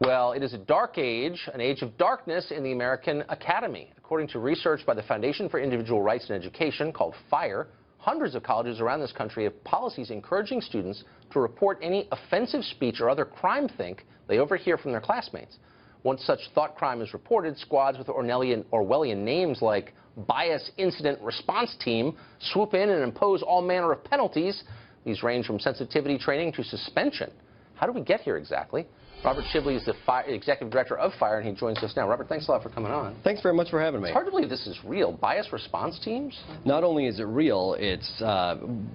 Well, it is a dark age, an age of darkness in the American academy. According to research by the Foundation for Individual Rights in Education, called FIRE, hundreds of colleges around this country have policies encouraging students to report any offensive speech or other crime think they overhear from their classmates. Once such thought crime is reported, squads with Orwellian names like Bias Incident Response Team swoop in and impose all manner of penalties. These range from sensitivity training to suspension. How do we get here exactly? Robert Shibley is the executive director of FIRE, and he joins us now. Robert, thanks a lot for coming on. Thanks very much for having me. It's hard to believe this is real. Bias response teams? Not only is it real, it's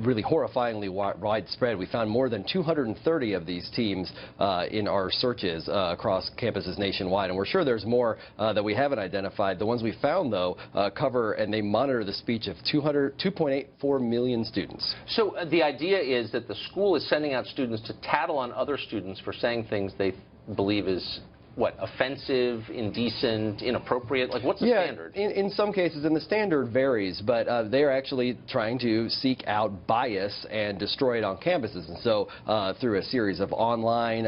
really horrifyingly widespread. We found more than 230 of these teams in our searches across campuses nationwide, and we're sure there's more that we haven't identified. The ones we found, though, cover and they monitor the speech of 2.84 million students. So the idea is that the school is sending out students to tattle on other students for saying things they believe is, what, offensive, indecent, inappropriate? Like, what's the standard? In some cases, and the standard varies, but they're actually trying to seek out bias and destroy it on campuses. And so through a series of online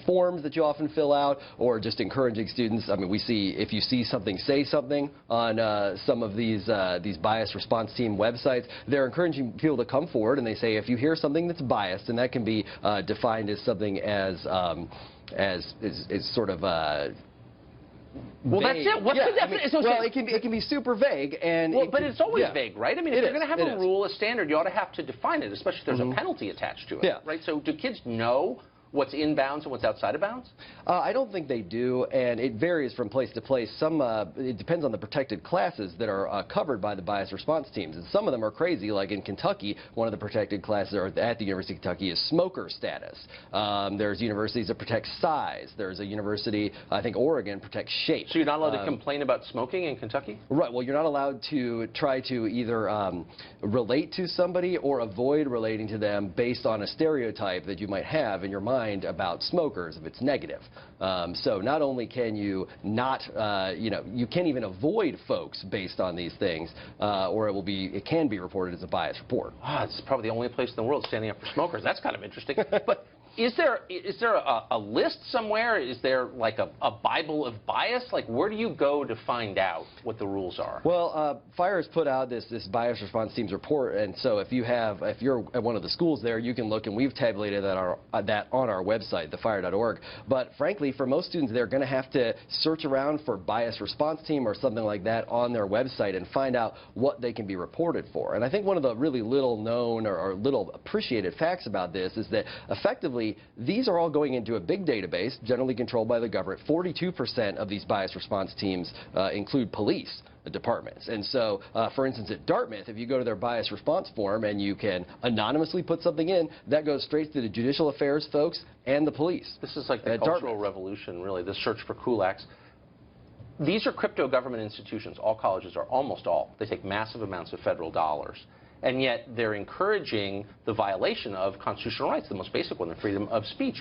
forms that you often fill out, or just encouraging students. I mean, we see, if you see something, say something on some of these bias response team websites, they're encouraging people to come forward, and they say, if you hear something that's biased, and that can be defined as something as sort of well, vague. that's it. What's the definition? Well, it can be super vague, and but it's always vague, right? I mean, if you're going to have a rule, a standard, you ought to have to define it, especially if there's a penalty attached to it, right? So do kids know what's in bounds and what's outside of bounds? I don't think they do, and it varies from place to place. It depends on the protected classes that are covered by the bias response teams, and some of them are crazy. Like in Kentucky, one of the protected classes at the University of Kentucky is smoker status. There's universities that protect size. There's a university, I think Oregon, protects shape. So you're not allowed to complain about smoking in Kentucky? Right. Well, you're not allowed to try to either relate to somebody or avoid relating to them based on a stereotype that you might have in your mind about smokers if it's negative. So not only can you not, you can't even avoid folks based on these things, or it can be reported as a bias report. Ah, it's probably the only place in the world standing up for smokers. That's kind of interesting. But is there a list somewhere? Is there like a Bible of bias? Like, where do you go to find out what the rules are? Well, FIRE has put out this bias response teams report, and so if you're at one of the schools there, you can look, and we've tabulated that on our website, thefire.org. But frankly, for most students, they're going to have to search around for bias response team or something like that on their website and find out what they can be reported for. And I think one of the really little known or little appreciated facts about this is that effectively these are all going into a big database, generally controlled by the government. 42% of these bias response teams include police departments. And so, for instance, at Dartmouth, if you go to their bias response form and you can anonymously put something in, that goes straight to the judicial affairs folks and the police. This is like the Cultural Revolution, really, the search for kulaks. These are crypto government institutions. All colleges are, almost all. They take massive amounts of federal dollars. And yet they're encouraging the violation of constitutional rights, the most basic one, the freedom of speech.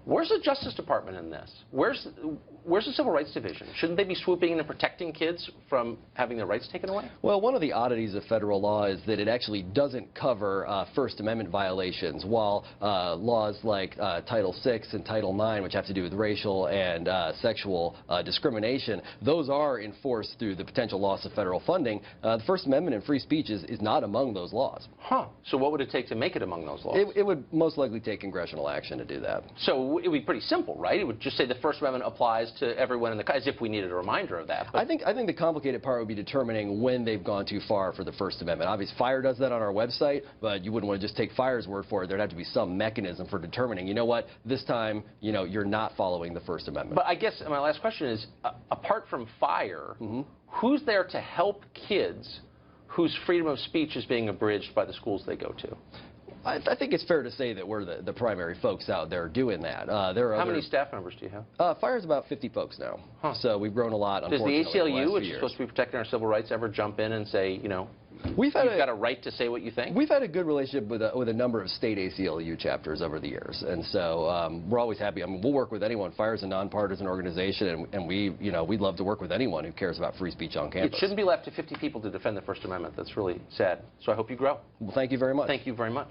Where's the Justice Department in this? Where's the Civil Rights Division? Shouldn't they be swooping in and protecting kids from having their rights taken away? Well, one of the oddities of federal law is that it actually doesn't cover First Amendment violations, while laws like Title VI and Title IX, which have to do with racial and sexual discrimination, those are enforced through the potential loss of federal funding. The First Amendment and free speech is not among those laws. Huh. So what would it take to make it among those laws? It would most likely take congressional action to do that. So it would be pretty simple, right? It would just say the First Amendment applies to everyone in the, as if we needed a reminder of that. But I think the complicated part would be determining when they've gone too far for the First Amendment. Obviously, FIRE does that on our website, but you wouldn't want to just take FIRE's word for it. There'd have to be some mechanism for determining, you know what, this time, you're not following the First Amendment. But I guess my last question is, apart from FIRE, who's there to help kids whose freedom of speech is being abridged by the schools they go to? I think it's fair to say that we're the primary folks out there doing that. How many staff members do you have? FIRE's about 50 folks now. Huh. So we've grown a lot, unfortunately. Does the ACLU, which is supposed to be protecting our civil rights, ever jump in and say, you've got a right to say what you think? We've had a good relationship with a number of state ACLU chapters over the years, and so we're always happy. I mean, we'll work with anyone. FIRE is a nonpartisan organization, and we'd love to work with anyone who cares about free speech on campus. It shouldn't be left to 50 people to defend the First Amendment. That's really sad. So I hope you grow. Well, thank you very much. Thank you very much.